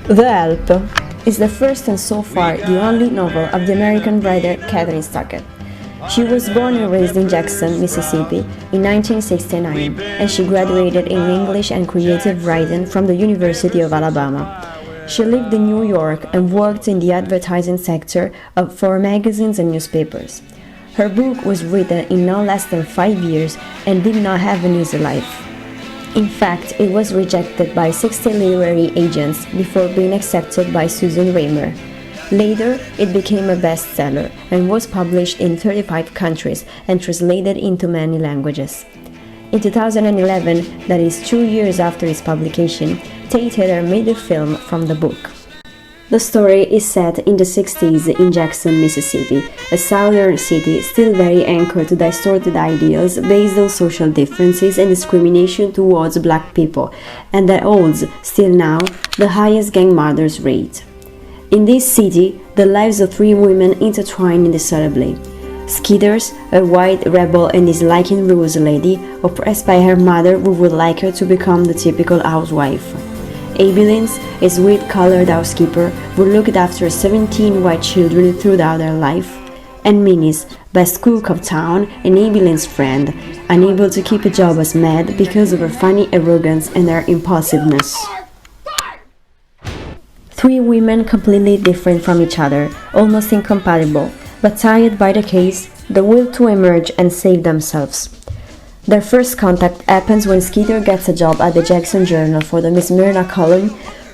The Help is the first and so far the only novel of the American writer Catherine Stockett. She was born and raised in Jackson, Mississippi in 1969, and she graduated in English and Creative Writing from the University of Alabama. She lived in New York and worked in the advertising sector for magazines and newspapers. Her book was written in no less than 5 years and did not have an easy life. In fact, it was rejected by 60 literary agents before being accepted by Susan Raymer. Later, it became a bestseller and was published in 35 countries and translated into many languages. In 2011, that is 2 years after its publication, Tate Taylor made a film from the book. The story is set in the 60s in Jackson, Mississippi, a southern city still very anchored to distorted ideals based on social differences and discrimination towards black people, and that holds, still now, the highest gang murders rate. In this city, the lives of 3 women intertwine indissolubly. Skeeters, a white rebel and disliking rules lady, oppressed by her mother who would like her to become the typical housewife. Abilene, a sweet-colored housekeeper who looked after 17 white children throughout her life, and Minnie's, best cook of town and Abilene's friend, unable to keep a job as maid because of her funny arrogance and her impulsiveness. 3 women completely different from each other, almost incompatible, but tired by the case, the will to emerge and save themselves. Their first contact happens when Skeeter gets a job at the Jackson Journal for the Miss Myrna column,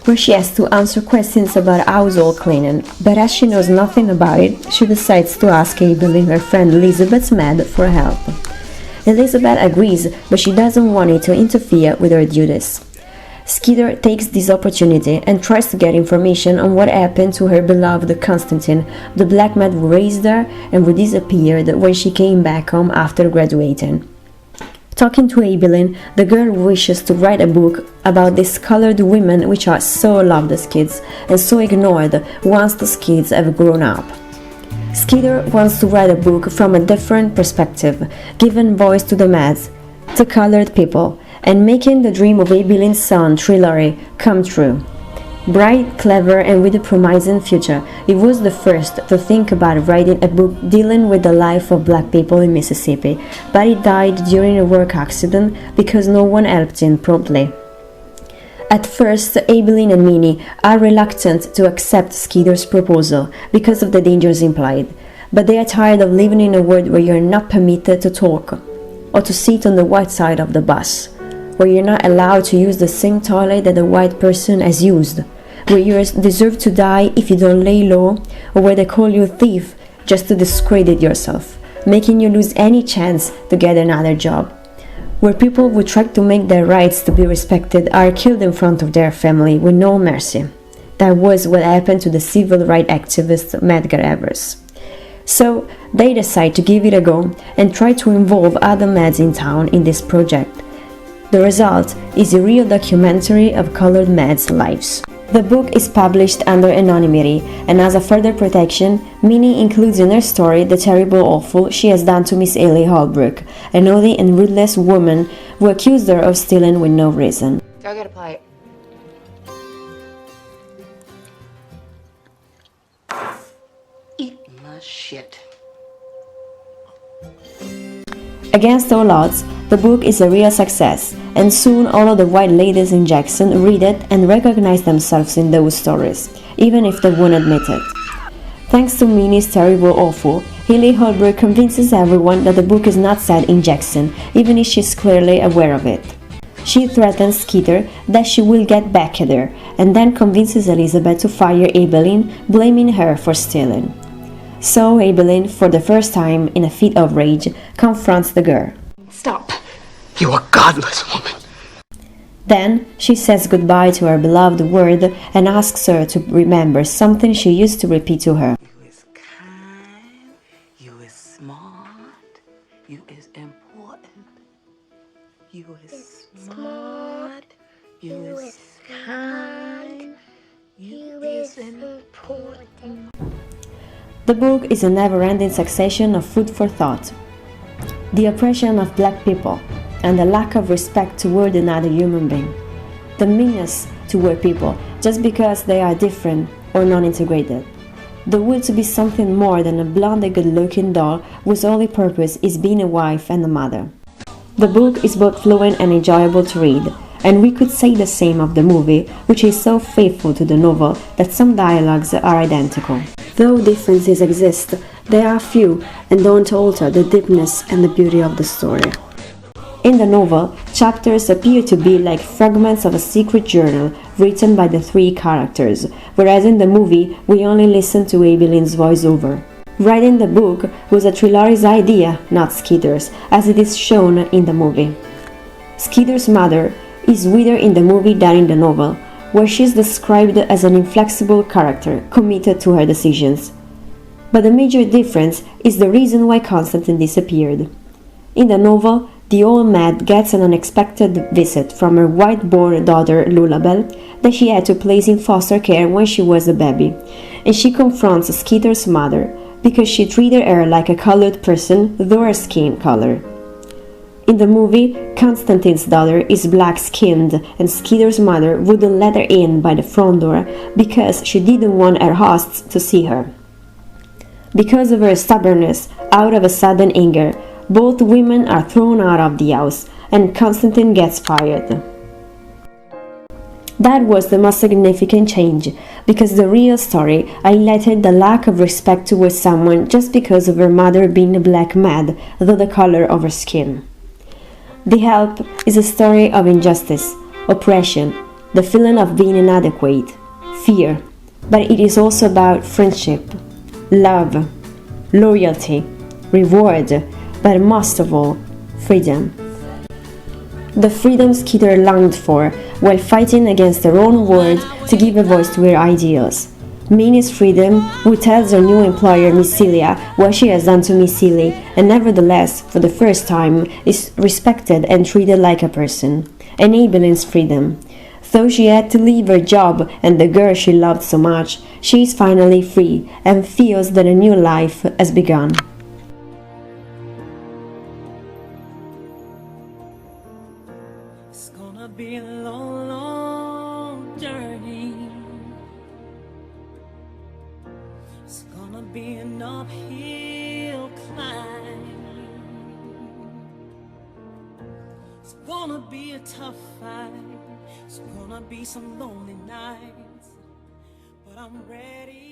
where she has to answer questions about household cleaning, but as she knows nothing about it, she decides to ask Abilene, her friend Elizabeth's maid, for help. Elizabeth agrees, but she doesn't want it to interfere with her duties. Skeeter takes this opportunity and tries to get information on what happened to her beloved Constantine, the black man who raised her and who disappeared when she came back home after graduating. Talking to Abilene, the girl wishes to write a book about these colored women which are so loved as kids and so ignored once those kids have grown up. Skeeter wants to write a book from a different perspective, giving voice to the mads, to colored people, and making the dream of Abilene's son, Trillery, come true. Bright, clever, and with a promising future, he was the first to think about writing a book dealing with the life of black people in Mississippi, but he died during a work accident because no one helped him promptly. At first, Abilene and Minnie are reluctant to accept Skeeter's proposal because of the dangers implied, but they are tired of living in a world where you are not permitted to talk or to sit on the white side of the bus, where you're not allowed to use the same toilet that a white person has used, where you deserve to die if you don't lay low, or where they call you a thief just to discredit yourself, making you lose any chance to get another job, where people who try to make their rights to be respected are killed in front of their family with no mercy. That was what happened to the civil rights activist Medgar Evers. So they decide to give it a go and try to involve other meds in town in this project. The result is a real documentary of colored meds' lives. The book is published under anonymity, and as a further protection, Minnie includes in her story the terrible awful she has done to Miss Ellie Holbrook, a naughty and ruthless woman who accused her of stealing with no reason. I gotta play it. Eat my shit. Against all odds, the book is a real success, and soon all of the white ladies in Jackson read it and recognize themselves in those stories, even if they won't admit it. Thanks to Minnie's terrible awful, Ellie Holbrook convinces everyone that the book is not set in Jackson, even if she's clearly aware of it. She threatens Skeeter that she will get back at her, and then convinces Elizabeth to fire Abilene, blaming her for stealing. So Abilene, for the first time in a fit of rage, confronts the girl. Stop. You are godless woman. Then she says goodbye to her beloved word and asks her to remember something she used to repeat to her. You is kind, you is smart, you is important. You is smart, you is kind, you is important. The book is a never-ending succession of food for thought. The oppression of black people and the lack of respect toward another human being. the meanness toward people just because they are different or non-integrated. The will to be something more than a blonde and good-looking doll whose only purpose is being a wife and a mother. The book is both fluent and enjoyable to read, and we could say the same of the movie, which is so faithful to the novel that some dialogues are identical. Though differences exist, they are few and don't alter the deepness and the beauty of the story. In the novel, chapters appear to be like fragments of a secret journal written by the three characters, whereas in the movie we only listen to Evelyn's voiceover. Writing the book was a Trilori's idea, not Skeeter's, as it is shown in the movie. Skeeter's mother is sweeter in the movie than in the novel, where she is described as an inflexible character, committed to her decisions. But the major difference is the reason why Constantine disappeared. In the novel, the old maid gets an unexpected visit from her white-born daughter Lullabelle that she had to place in foster care when she was a baby, and she confronts Skeeter's mother because she treated her like a colored person though her skin color. In the movie, Constantine's daughter is black-skinned and Skeeter's mother wouldn't let her in by the front door because she didn't want her hosts to see her. Because of her stubbornness, out of a sudden anger, both women are thrown out of the house, and Constantine gets fired. That was the most significant change, because the real story highlighted the lack of respect towards someone just because of her mother being a black maid, though the color of her skin. The Help is a story of injustice, oppression, the feeling of being inadequate, fear, but it is also about friendship, love, loyalty, reward, but most of all, freedom. The freedom Skeeter longed for while fighting against her own world to give a voice to her ideals. Minnie's freedom, who tells her new employer Miss Celia what she has done to Miss Seeley, and nevertheless, for the first time, is respected and treated like a person. And Evelyn's freedom. Though she had to leave her job and the girl she loved so much, she is finally free and feels that a new life has begun. Be a long, long journey. It's gonna be an uphill climb. It's gonna be a tough fight. It's gonna be some lonely nights, but I'm ready.